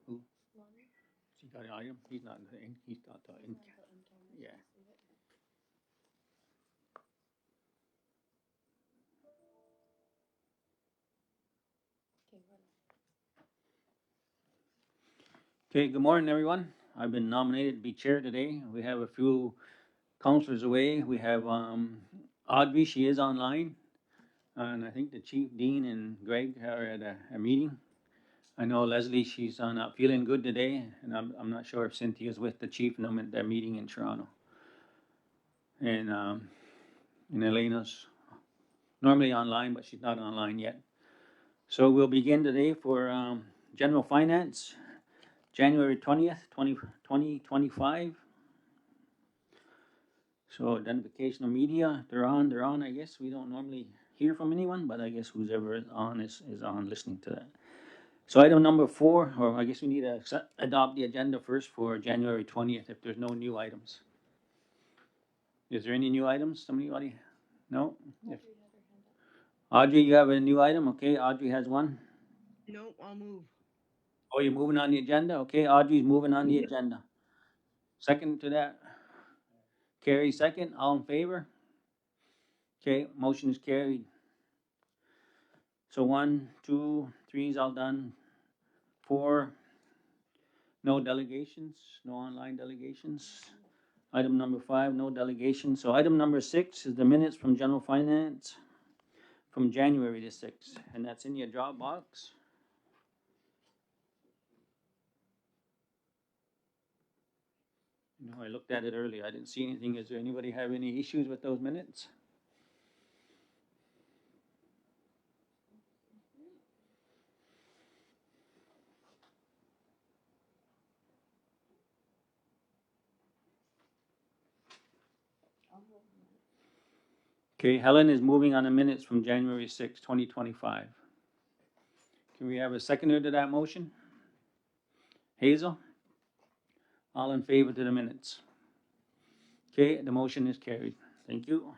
Who? She got an item? He's not, he's not, yeah. Okay, good morning, everyone. I've been nominated to be chair today. We have a few counselors away. We have Audrey, she is online. And I think the chief, Dean, and Greg are at a meeting. I know Leslie, she's not feeling good today, and I'm not sure if Cynthia's with the chief and them at their meeting in Toronto. And Elena's normally online, but she's not online yet. So we'll begin today for general finance, January 20th, 2025. So identification of media, they're on, I guess. We don't normally hear from anyone, but I guess who's ever on is on listening to that. So item number 4, or I guess we need to adopt the agenda first for January 20th if there's no new items. Is there any new items? Somebody? No? If, Audrey, you have a new item? Okay, Audrey has one. No, I'll move. Oh, you're moving on the agenda? Okay, Audrey's moving on the agenda. Second to that? Carrie, second. All in favor? Okay, motion is carried. So 1, 2, 3 is all done. 4, no delegations, no online delegations. Item number 5, no delegations. So item number 6 is the minutes from general finance from January the 6th, and that's in your drop box. You know, I looked at it earlier. I didn't see anything. Is there anybody have any issues with those minutes? Okay, Helen is moving on the minutes from January 6, 2025. Can we have a seconder to that motion? Hazel? All in favor to the minutes? Okay, the motion is carried. Thank you.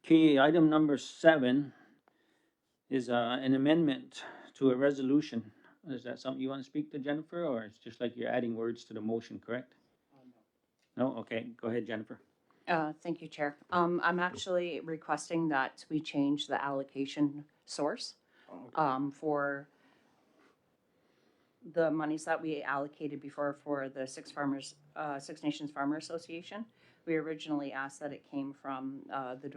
Okay, item number 7 is an amendment to a resolution. Is that something you want to speak to, Jennifer, or it's just like you're adding words to the motion, correct? No? Okay, go ahead, Jennifer. Thank you, Chair. I'm actually requesting that we change the allocation source for the monies that we allocated before for the Six Nations Farmer Association. We originally asked that it came from the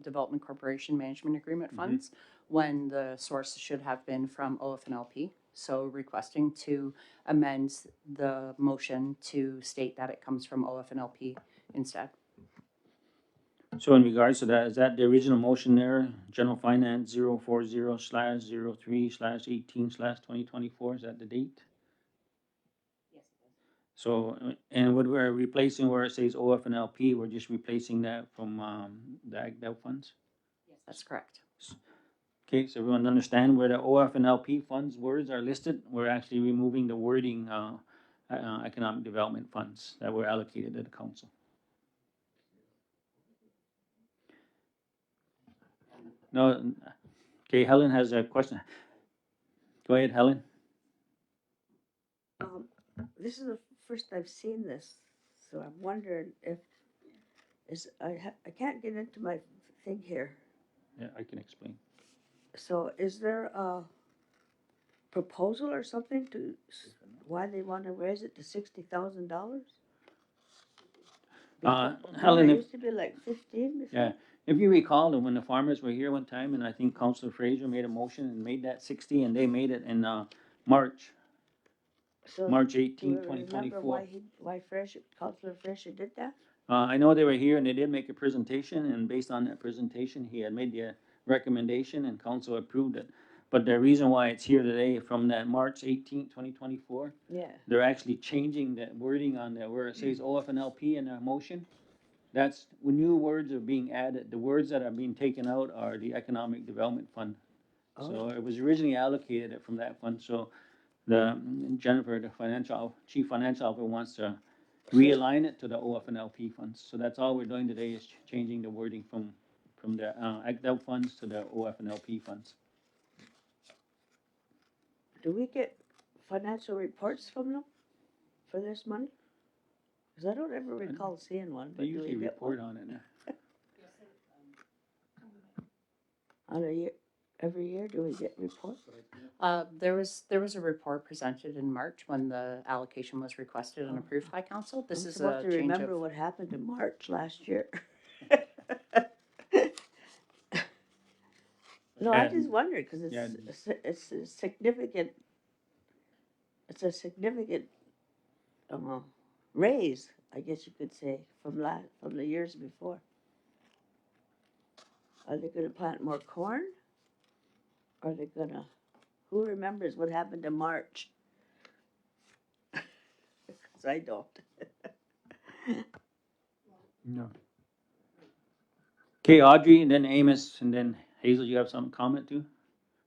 Development Corporation Management Agreement funds when the source should have been from OFNLP. So requesting to amend the motion to state that it comes from OFNLP instead. So in regards to that, is that the original motion there, general finance 040/03/18/2024, is that the date? Yes, it is. So, and what we're replacing where it says OFNLP, we're just replacing that from the AgDev funds? Yes, that's correct. Okay, so everyone understand where the OFNLP funds words are listed? We're actually removing the wording economic development funds that were allocated to the council. No, okay, Helen has a question. Go ahead, Helen. This is the first I've seen this, so I'm wondering if I can't get into my thing here. Yeah, I can explain. So is there a proposal or something to why they want to raise it to $60,000? Helen, it used to be like 15 before. Yeah, if you recall, when the farmers were here one time, and I think Councillor Fraser made a motion and made that 60, and they made it in March, So March do you 18, remember 2024. why Councilor Fisher did that? I know they were here and they did make a presentation, and based on that presentation, he had made the recommendation and council approved it. But the reason why it's here today from that March 18, 2024, Yeah. they're actually changing the wording on there where it says OFNLP in the motion. That's when new words are being added. The words that are being taken out are the Economic Development Fund. So it was originally allocated from that fund. So the Jennifer, the chief financial officer, wants to realign it to the OFNLP funds. So that's all we're doing today is changing the wording from from the AgDev funds to the OF&LP funds. Do we get financial reports from them for this money? Cause I don't ever recall seeing one, They but do usually we get report one on it. on a year, every year, do we get reports? There was a report presented in March when the allocation was requested and approved by council. This I'm is supposed a to change remember of, what happened in March last year. No, I And- just wondered, cause yeah. it's a significant, it's a significant, raise, I guess you could say, from the years before. Are they gonna plant more corn? Are they gonna, who remembers what happened in March? Cause I don't. No. Okay, Audrey, and then Amos, and then Hazel, you have some comment too?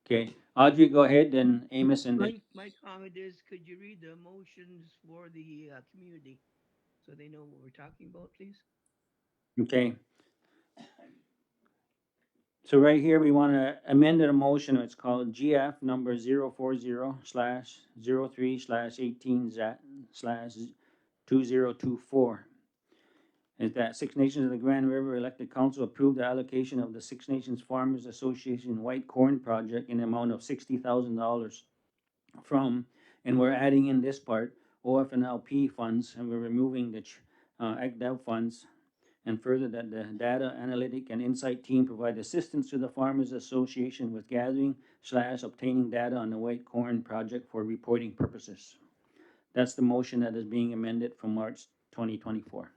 Okay, Audrey, go ahead, then Amos, and then, My comment is, could you read the motions for the community so they know what we're talking about, please? okay. So right here, we want to amend the motion, it's called GF number 040/03/18/2024. Is that Six Nations of the Grand River Elected Council approved the allocation of the Six Nations Farmers Association White Corn Project in the amount of $60,000 from, and we're adding in this part, OF&LP funds, and we're removing the AgDev funds. And further, that the data analytic and insight team provide assistance to the Farmers Association with gathering / obtaining data on the white corn project for reporting purposes. That's the motion that is being amended from March 2024.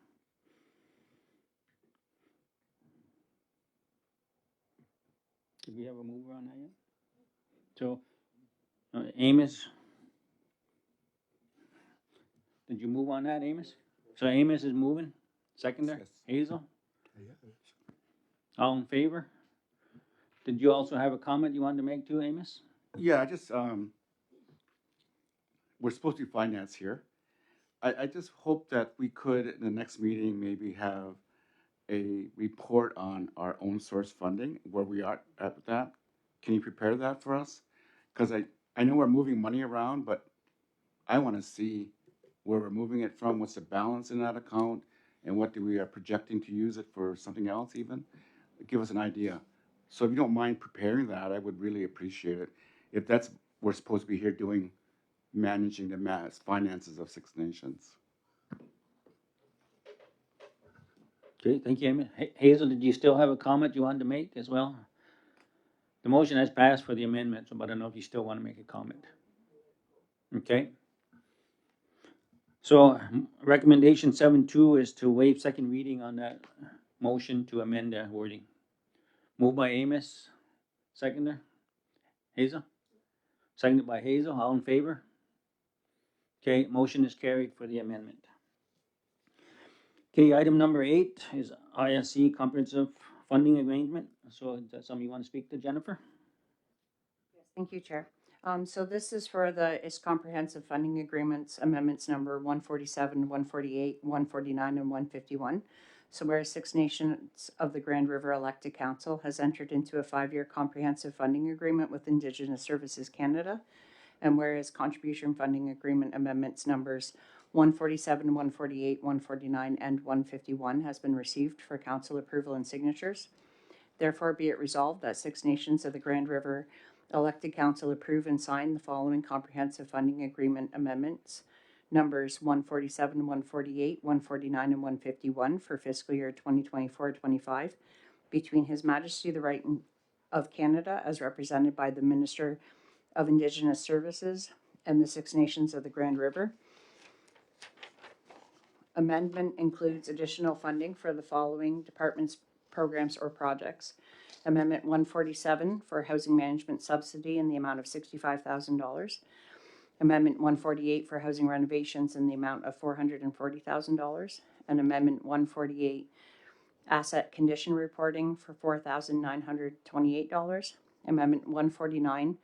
Did we have a mover on that yet? So, Amos, did you move on that, Amos? So Amos is moving. Seconder, Yes. Hazel? All in favor? Did you also have a comment you wanted to make too, Amos? Yeah, I just, we're supposed to be finance here. I just hope that we could, in the next meeting, maybe have a report on our own source funding, where we are at that. Can you prepare that for us? Because I know we're moving money around, but I want to see where we're moving it from, what's the balance in that account, and what we are projecting to use it for, something else even. Give us an idea. So if you don't mind preparing that, I would really appreciate it. If that's, we're supposed to be here doing, managing the finances of Six Nations. Okay, thank you, Amos. Hazel, did you still have a comment you wanted to make as well? The motion has passed for the amendment, but I don't know if you still want to make a comment. Okay. So recommendation 7.2 is to waive second reading on that motion to amend the wording. Moved by Amos, seconder, Hazel? Seconded by Hazel, all in favor? Okay, motion is carried for the amendment. Okay, item number 8 is ISC comprehensive funding arrangement. So is that something you want to speak to, Jennifer? thank you, Chair. So this is for the IS comprehensive funding agreements amendments number 147, 148, 149, and 151. So whereas Six Nations of the Grand River Elected Council has entered into a 5-year comprehensive funding agreement with Indigenous Services Canada, and whereas contribution funding agreement amendments numbers 147, 148, 149, and 151 has been received for council approval and signatures. Therefore, be it resolved that Six Nations of the Grand River Elected Council approve and sign the following comprehensive funding agreement amendments numbers 147, 148, 149, and 151 for fiscal year 2024-25 between His Majesty the Right of Canada as represented by the Minister of Indigenous Services and the Six Nations of the Grand River. Amendment includes additional funding for the following departments, programs, or projects. Amendment 147 for housing management subsidy in the amount of $65,000. Amendment 148 for housing renovations in the amount of $440,000. And Amendment 148 asset condition reporting for $4,928. Amendment 149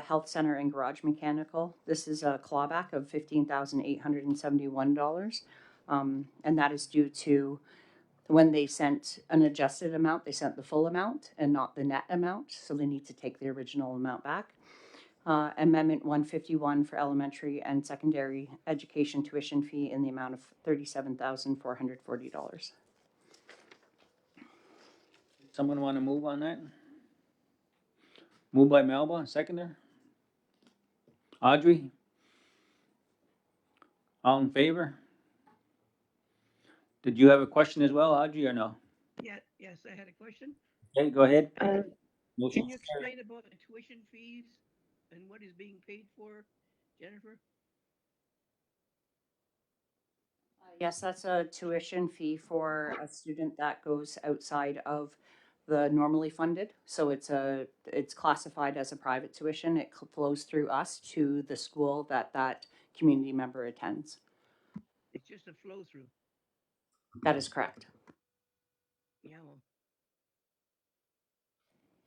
health center and garage mechanical. This is a clawback of $15,871. And that is due to When they sent an adjusted amount, they sent the full amount and not the net amount, so they need to take the original amount back. Amendment 151 for elementary and secondary education tuition fee in the amount of $37,440. Someone want to move on that? Moved by Melba, seconder. Audrey? All in favor? Did you have a question as well, Audrey, or no? Yeah, yes, I had a question. Okay, go ahead. Can Motion you carried. explain about the tuition fees and what is being paid for, Jennifer? Yes, that's a tuition fee for a student that goes outside of the normally funded. So it's classified as a private tuition. It flows through us to the school that community member attends. It's just a flow through. That is correct. Yeah, well,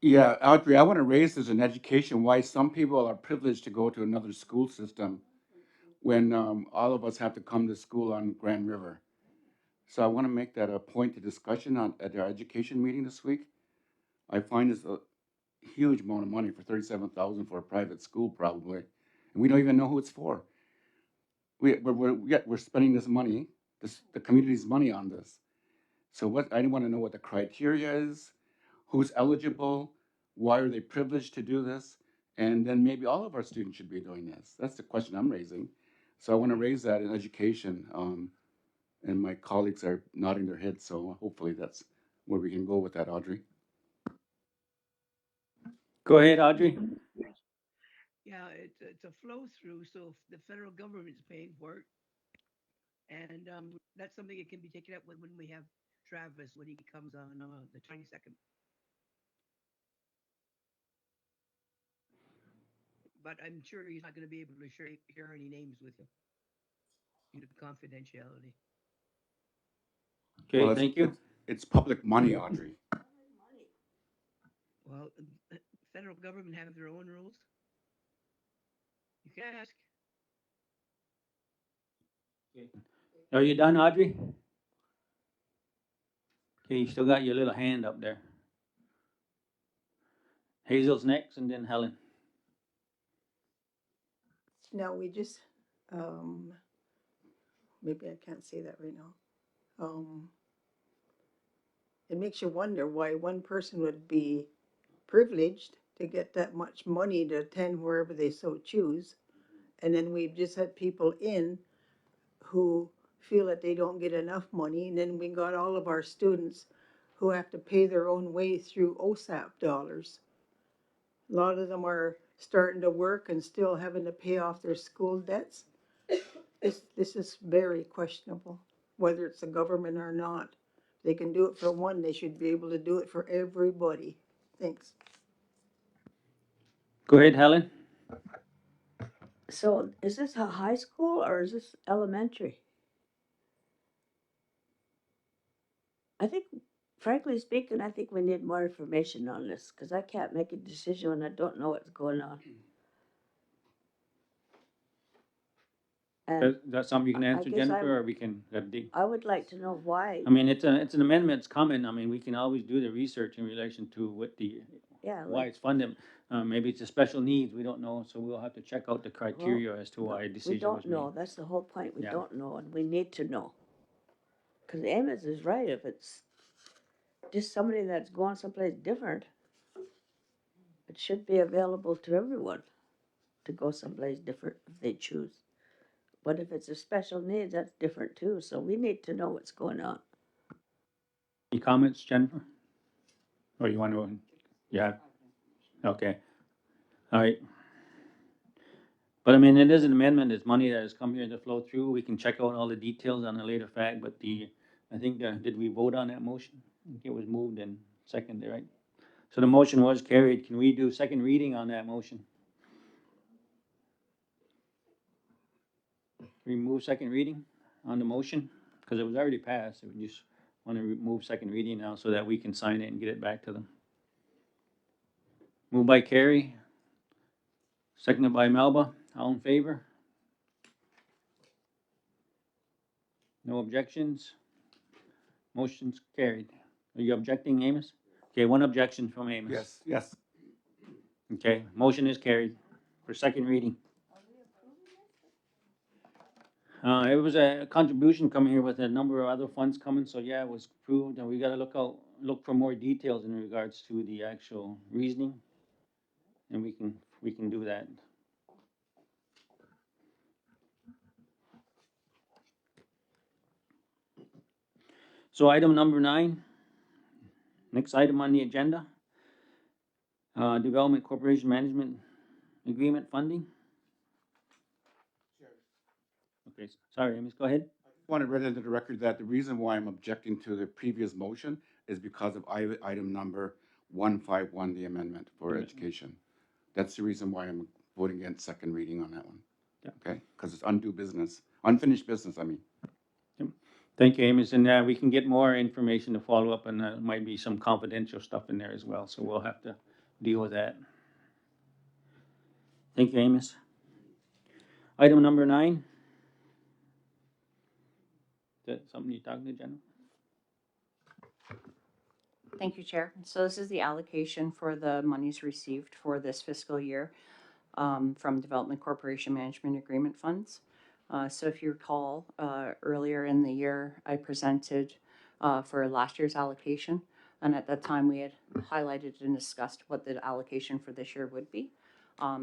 Yeah, Audrey, I want to raise this in education, why some people are privileged to go to another school system when all of us have to come to school on Grand River. So I want to make that a point of discussion at our education meeting this week. I find this a huge amount of money for $37,000 for a private school, probably, and we don't even know who it's for. We're spending this money, the community's money on this. So I want to know what the criteria is, who's eligible, why are they privileged to do this, and then maybe all of our students should be doing this. That's the question I'm raising. So I want to raise that in education, and my colleagues are nodding their heads. So hopefully that's where we can go with that, Audrey. Go ahead, Audrey. yeah, it's a flow through. So if the federal government's paying for it, and that's something that can be taken up when we have Travis when he comes on the 22nd. But I'm sure he's not going to be able to share any names with you due to confidentiality. Okay, Well, thank you. it's public money, Audrey. Well, federal government have their own rules. You can ask. Are you done, Audrey? Okay, you still got your little hand up there. Hazel's next, and then Helen. No, we just, um, maybe I can't say that right now. It makes you wonder why one person would be privileged to get that much money to attend wherever they so choose. And then we've just had people in who feel that they don't get enough money. And then we got all of our students who have to pay their own way through OSAP dollars. A lot of them are starting to work and still having to pay off their school debts. This is very questionable, whether it's the government or not. They can do it for one, they should be able to do it for everybody. Thanks. Go ahead, Helen. So is this a high school or is this elementary? I think, frankly speaking, I think we need more information on this because I can't make a decision when I don't know what's going on. And Is that something you can I answer, guess Jennifer, or we can? I would like to know why. I mean, it's an amendment. It's coming. I mean, we can always do the research in relation to what the Yeah, why like, it's funded. Maybe it's a special needs. We don't know, so we'll have to check out the criteria as to why a we decision was don't made. know. That's the whole point. We Yeah. don't know, and we need to know. Because Amos is right. If it's just somebody that's going someplace different, it should be available to everyone to go someplace different if they choose. But if it's a special needs, that's different too. So we need to know what's going on. Any comments, Jennifer? Or you want to? Yeah. Okay. All right. But I mean, it is an amendment. It's money that has come here to flow through. We can check out all the details on a later fact. But I think, did we vote on that motion? I think it was moved and seconded, right? So the motion was carried. Can we do second reading on that motion? Can we move second reading on the motion? Because it was already passed. We just want to remove second reading now so that we can sign it and get it back to them. Moved by Carrie, seconded by Melba. All in favor? No objections? Motion's carried. Are you objecting, Amos? Okay, one objection from Amos. Yes, yes. Okay, motion is carried for second reading. It was a contribution coming here with a number of other funds coming, so yeah, it was approved, and we gotta look for more details in regards to the actual reasoning. And we can do that. So item number 9, next item on the agenda, Development Corporation Management Agreement funding. Okay, sorry, Amos, go ahead. I want to read into the record that the reason why I'm objecting to the previous motion is because of item number 151, the amendment for education. That's the reason why I'm voting against second reading on that one. Yeah. Okay, because it's undue business, unfinished business, I mean. Thank you, Amos, and we can get more information to follow up, and there might be some confidential stuff in there as well, so we'll have to deal with that. Thank you, Amos. Item number 9. Is that something you're talking to, Jennifer? Thank you, Chair. So this is the allocation for the monies received for this fiscal year from Development Corporation Management Agreement funds. So if you recall, earlier in the year, I presented for last year's allocation. And at that time, we had highlighted and discussed what the allocation for this year would be.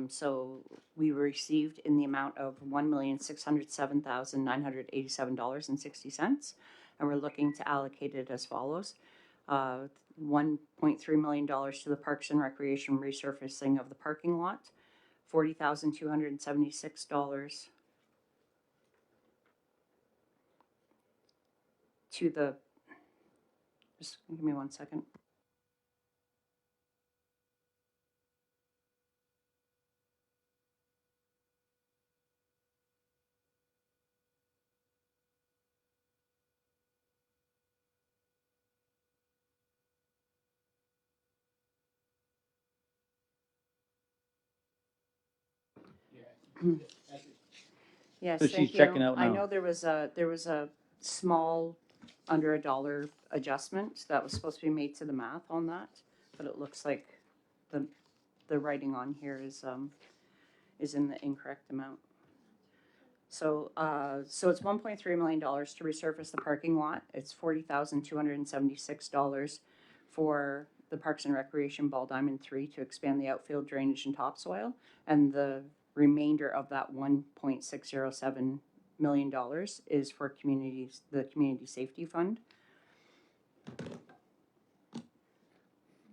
So we received in the amount of $1,607,987.60. And we're looking to allocate it as follows. $1.3 million to the Parks and Recreation resurfacing of the parking lot, $40,276 to the, just give me 1 second. Yes, So she's thank you. checking out I now. know there was a small under $1 adjustment that was supposed to be made to the math on that, but it looks like the writing on here is in the incorrect amount. So it's $1.3 million to resurface the parking lot. It's $40,276 for the Parks and Recreation Ball Diamond 3 to expand the outfield drainage and topsoil, and the remainder of that $1.607 million is for the Community Safety Fund. Do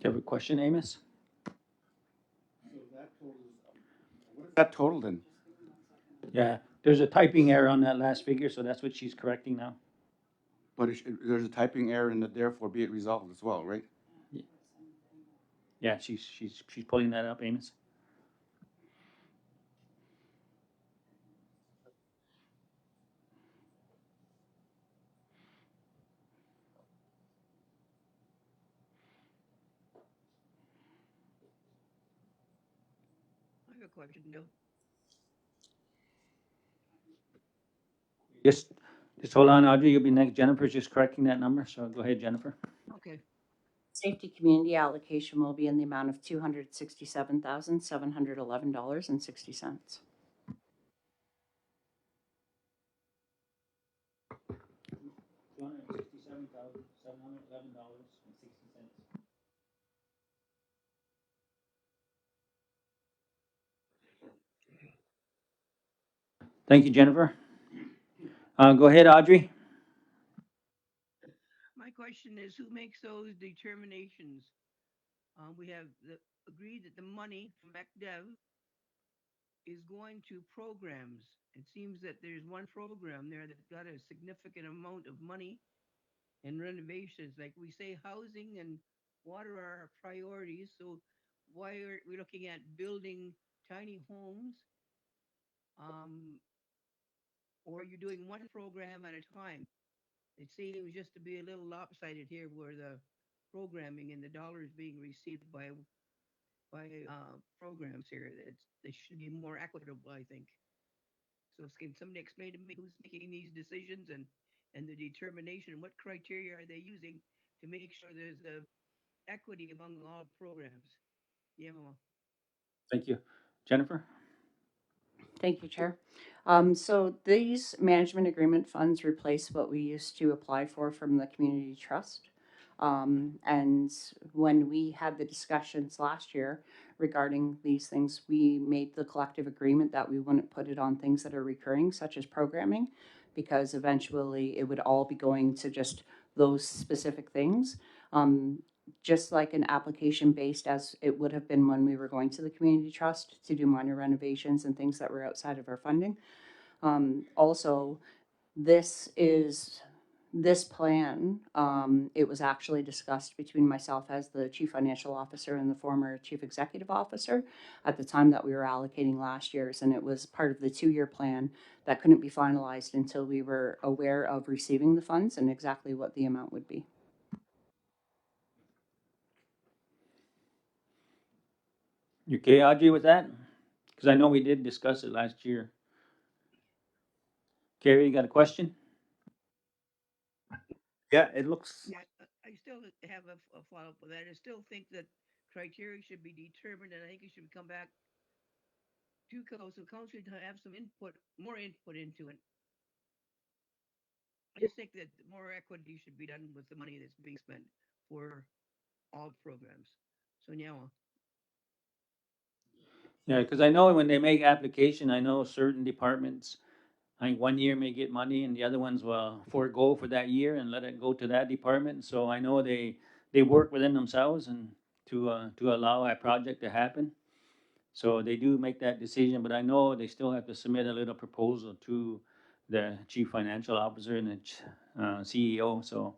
you have a question, Amos? What is that total then? Yeah, there's a typing error on that last figure, so that's what she's correcting now. But there's a typing error in the therefore be it resolved as well, right? Yeah, she's pulling that up, Amos. I have a question, no? Just hold on, Audrey, you'll be next. Jennifer's just correcting that number, so go ahead, Jennifer. Okay. Safety community allocation will be in the amount of $267,711.60. Thank you, Jennifer. Go ahead, Audrey. My question is, who makes those determinations? We have agreed that the money from MacDev is going to programs. It seems that there's one program there that's got a significant amount of money in renovations. Like we say, housing and water are our priorities. So why are we looking at building tiny homes? Or are you doing one program at a time? It seems just to be a little lopsided here, where the programming and the dollars being received by programs here. They should be more equitable, I think. So can somebody explain to me who's making these decisions and and the determination. What criteria are they using to make sure there's equity among all programs? Yeah, well, Thank you. Jennifer? Thank you, Chair. So these management agreement funds replace what we used to apply for from the community trust. And when we had the discussions last year regarding these things, we made the collective agreement that we wouldn't put it on things that are recurring, such as programming, because eventually it would all be going to just those specific things. Just like an application based as it would have been when we were going to the community trust to do minor renovations and things that were outside of our funding. Also, this is this plan, it was actually discussed between myself as the chief financial officer and the former chief executive officer at the time that we were allocating last year's, and it was part of the 2-year plan that couldn't be finalized until we were aware of receiving the funds and exactly what the amount would be. You okay, Audrey, with that? Because I know we did discuss it last year. Carrie, you got a question? Yeah, it looks, yeah, I still have a follow up with that. I still think that criteria should be determined, and I think it should come back to council. Council should have some input, more input into it. I just think that more equity should be done with the money that's being spent for all programs. So now, Yeah, because I know when they make application, I know certain departments, I think one year may get money and the other ones will forego for that year and let it go to that department. So I know they work within themselves and to allow a project to happen. So they do make that decision, but I know they still have to submit a little proposal to the chief financial officer and the CEO. So,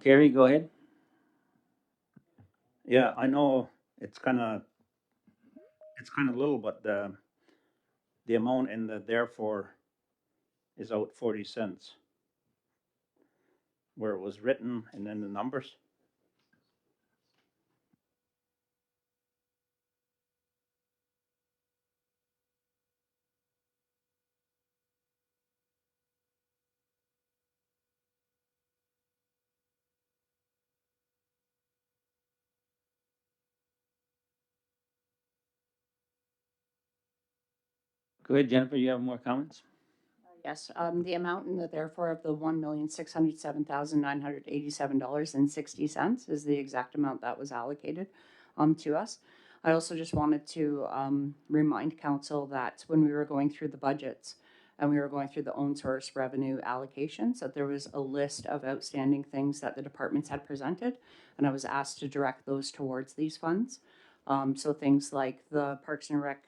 Carrie, go ahead. yeah, I know it's kind of little, but the amount in the therefore is out 40 cents where it was written and then the numbers. Go ahead, Jennifer. You have more comments? Yes, the amount in the therefore of the $1,607,987.60 is the exact amount that was allocated to us. I also just wanted to remind council that when we were going through the budgets and we were going through the own source revenue allocations, that there was a list of outstanding things that the departments had presented, and I was asked to direct those towards these funds. So things like the Parks and Rec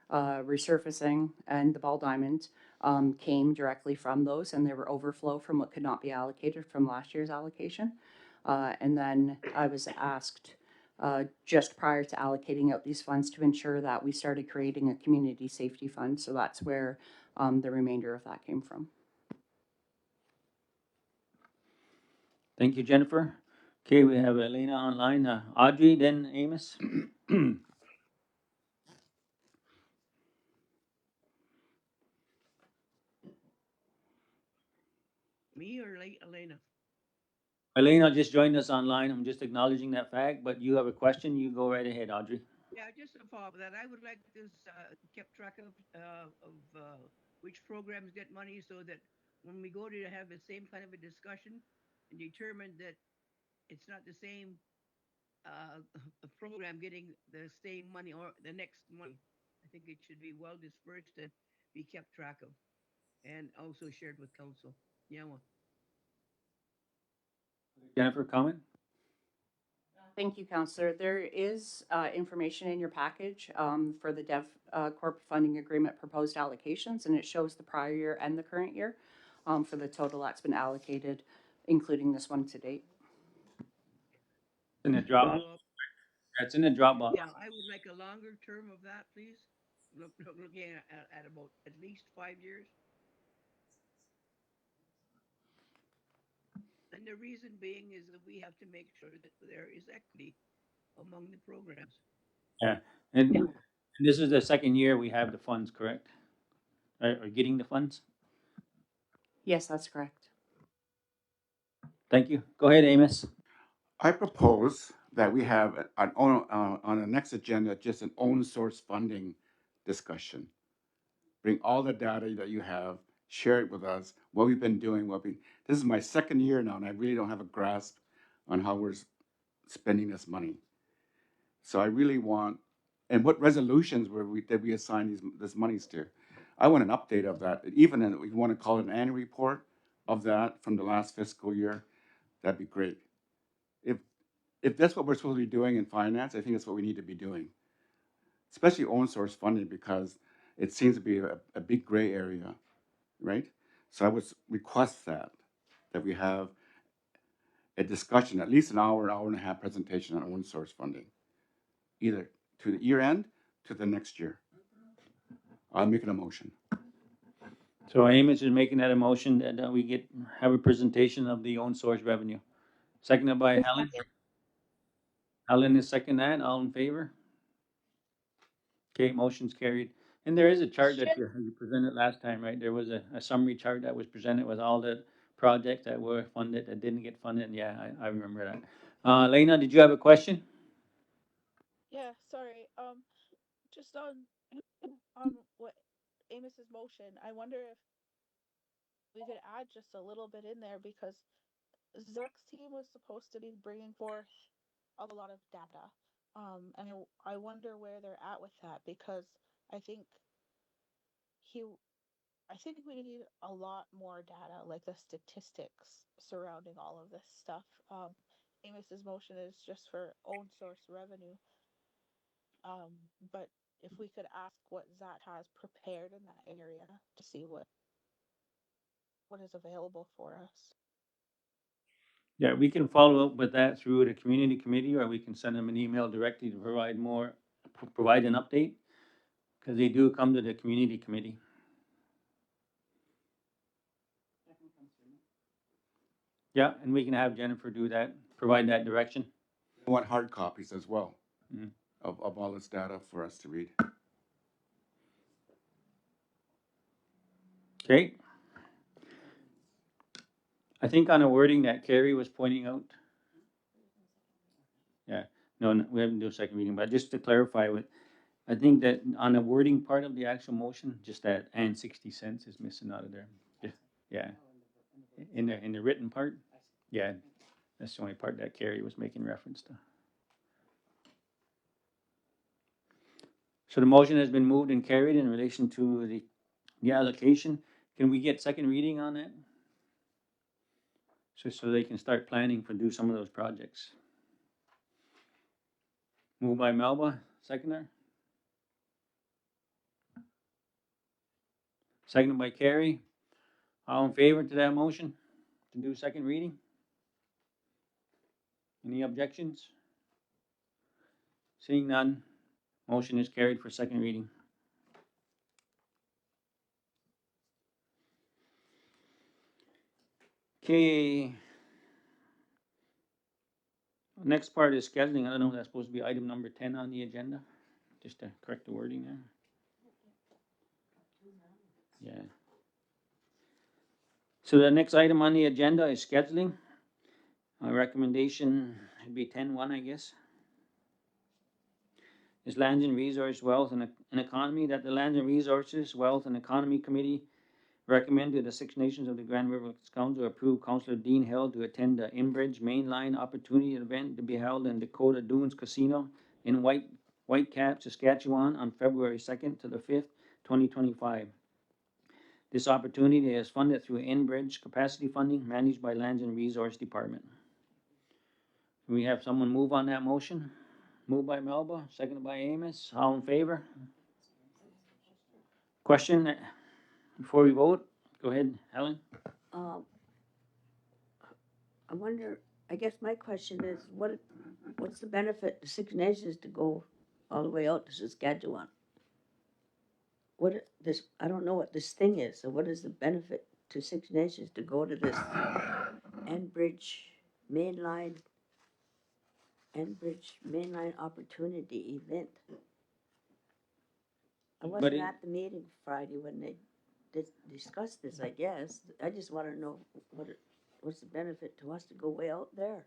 resurfacing and the ball diamond came directly from those, and they were overflow from what could not be allocated from last year's allocation. And then I was asked just prior to allocating out these funds to ensure that we started creating a community safety fund. So that's where the remainder of that came from. Thank you, Jennifer. Okay, we have Elena online. Audrey, then Amos. me or Elena? Elena just joined us online. I'm just acknowledging that fact, but you have a question, you go right ahead, Audrey. Yeah, just to follow up with that, I would like this kept track of which programs get money, so that when we go to have the same kind of a discussion and determine that it's not the same a program getting the same money or the next money. I think it should be well dispersed and be kept track of, and also shared with council. Yeah, well, Jennifer, comment? Thank you, Councillor. There is information in your package for the Dev Corp funding agreement proposed allocations, and it shows the prior year and the current year for the total that's been allocated, including this one to date. In the drop, follow up. that's in the Dropbox. Yeah, I would like a longer term of that, please. Looking at about at least 5 years. And the reason being is that we have to make sure that there is equity among the programs. Yeah, and this is the second year we have the funds, correct? Or getting the funds? Yes, that's correct. Thank you. Go ahead, Amos. I propose that we have on the next agenda just an own source funding discussion. Bring all the data that you have, share it with us, what we've been doing, this is my second year now, and I really don't have a grasp on how we're spending this money. So I really want, and what resolutions did we assign this monies to? I want an update of that, even if we want to call it an annual report of that from the last fiscal year, that'd be great. If if that's what we're supposed to be doing in finance, I think that's what we need to be doing, especially own source funding, because it seems to be a big gray area, right? So I would request that we have a discussion, at least an hour and a half presentation on own source funding, either to the year end to the next year. I'm making a motion. So Amos is making that a motion that we have a presentation of the own source revenue. Seconded by Helen. Helen is second that. All in favor? Okay, motion's carried. And there is a chart that you presented last time, right? There was a summary chart that was presented with all the projects that were funded, that didn't get funded. Yeah, I remember that. Lena, did you have a question? Yeah, sorry. Just on what Amos's motion, I wonder if we could add just a little bit in there because Zach's team was supposed to be bringing forth a lot of data. And I wonder where they're at with that because I think he, I think we need a lot more data, like the statistics surrounding all of this stuff. Amos's motion is just for own source revenue. But if we could ask what Zat has prepared in that area to see what is available for us. Yeah, we can follow up with that through the community committee, or we can send them an email directly to provide an update, because they do come to the community committee. Yeah, and we can have Jennifer do that, provide that direction. I want hard copies as well Mhm. of all this data for us to read. Okay. I think on a wording that Carrie was pointing out. Yeah, no, we haven't done a second reading, but just to clarify I think that on the wording part of the actual motion, just that and 60 cents is missing out of there. Yeah, in the written part. Yeah, that's the only part that Carrie was making reference to. So the motion has been moved and carried in relation to the allocation. Can we get second reading on that? So they can start planning for do some of those projects. Moved by Melba, seconder. Seconded by Carrie. All in favor to that motion to do second reading? Any objections? Seeing none, motion is carried for second reading. Okay. Next part is scheduling. I don't know if that's supposed to be item number 10 on the agenda, just to correct the wording there. Yeah. So the next item on the agenda is scheduling. My recommendation would be 10-1, I guess. Is Lands and Resource, Wealth and Economy, that the Lands and Resources, Wealth and Economy Committee recommend to the Six Nations of the Grand River Council approve Councillor Dean Hill to attend the Inbridge Mainline Opportunity event to be held in Dakota Dunes Casino in Whitecap, Saskatchewan on February 2nd to the 5th, 2025. This opportunity is funded through Inbridge capacity funding managed by Lands and Resource Department. Can we have someone move on that motion? Moved by Melba, seconded by Amos. All in favor? Question before we vote? Go ahead, Helen. I wonder, I guess my question is, what's the benefit to Six Nations to go all the way out to Saskatchewan? I don't know what this thing is, so what is the benefit to Six Nations to go to this Enbridge Mainline Opportunity event? I wasn't at the meeting Friday when they discussed this, I guess. I just want to know what's the benefit to us to go way out there?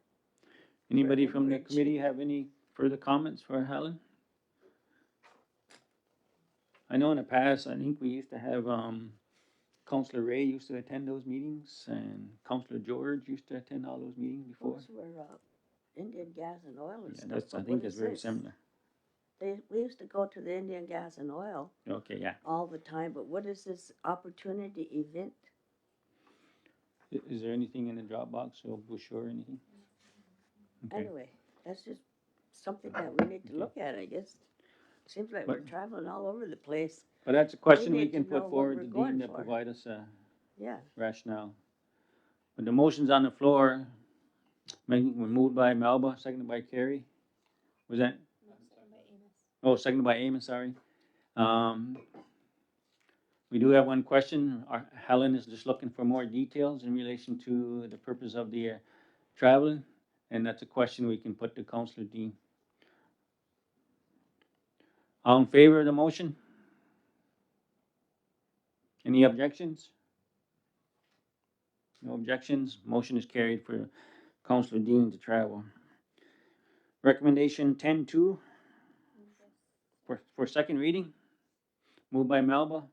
Anybody from the Enbridge. committee have any further comments for Helen? I know in the past, I think we used to have, Councillor Ray used to attend those meetings, and Councillor George used to attend all those meetings before. Those were Indian gas and oil and Yeah, stuff. that's, I but think what it's is very this? similar. We used to go to the Indian gas and oil Okay, yeah. all the time, but what is this opportunity event? Is there anything in the Dropbox or brochure or anything? Okay, Anyway, that's just something that we need to Okay. look at, I guess. Seems like But- we're traveling all over the place. but that's a question we need can to know put what forward we're to going Dean to for. provide us a Yeah, rationale. But the motion's on the floor, were moved by Melba, seconded by Carrie. Was that? Oh, seconded by Amos, sorry. We do have one question. Helen is just looking for more details in relation to the purpose of the traveling, and that's a question we can put to Councillor Dean. All in favor of the motion? Any objections? No objections. Motion is carried for Councillor Dean to travel. Recommendation 10-2 for second reading. Moved by Melba,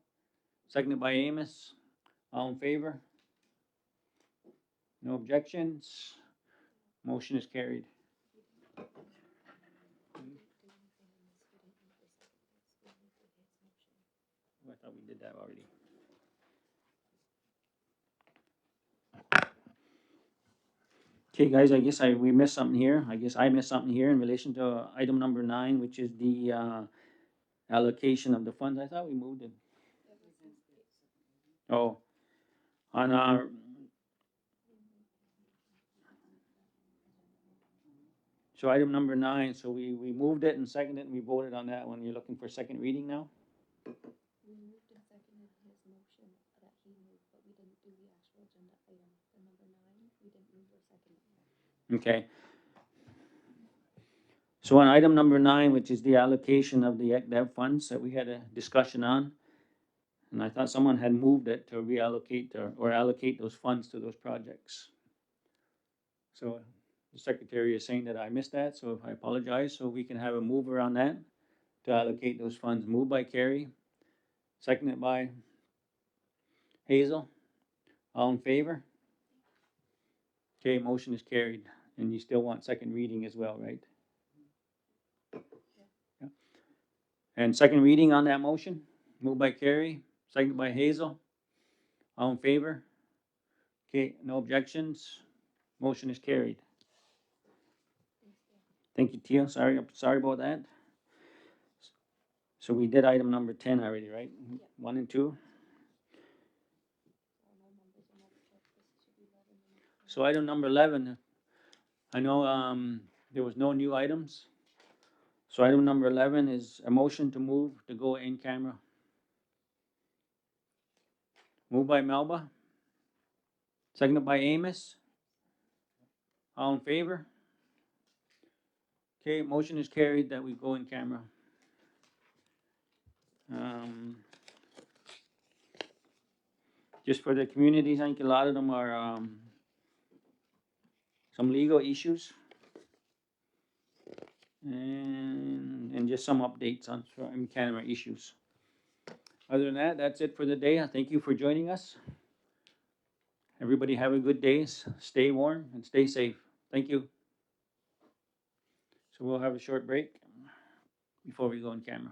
seconded by Amos. All in favor? No objections. Motion is carried. I thought we did that already. Okay, guys, I guess we missed something here. I guess I missed something here in relation to item number 9, which is the allocation of the funds. I thought we moved it. Oh, on our. So item number 9, so we moved it and seconded it and we voted on that one. You're looking for second reading now? We moved and seconded his motion that he moved, but we didn't do the actual agenda item, the number 9, we didn't move or second it. Okay. So on item number 9, which is the allocation of the ECDEV funds that we had a discussion on, and I thought someone had moved it to reallocate or allocate those funds to those projects. So the secretary is saying that I missed that, so I apologize. So we can have a mover on that to allocate those funds. Moved by Carrie, seconded by Hazel. All in favor? Okay, motion is carried. And you still want second reading as well, right? Yeah. And second reading on that motion, moved by Carrie, seconded by Hazel. All in favor? Okay, no objections. Motion is carried. Thank you, Tia. Sorry about that. So we did item number 10 already, right? 1 and 2. So item number 11, I know there was no new items. So item number 11 is a motion to move to go in camera. Moved by Melba, seconded by Amos. All in favor? Okay, motion is carried that we go in camera. Just for the communities, I think a lot of them are some legal issues and just some updates on in-camera issues. Other than that, that's it for the day. Thank you for joining us. Everybody have a good day. Stay warm and stay safe. Thank you. So we'll have a short break before we go in camera.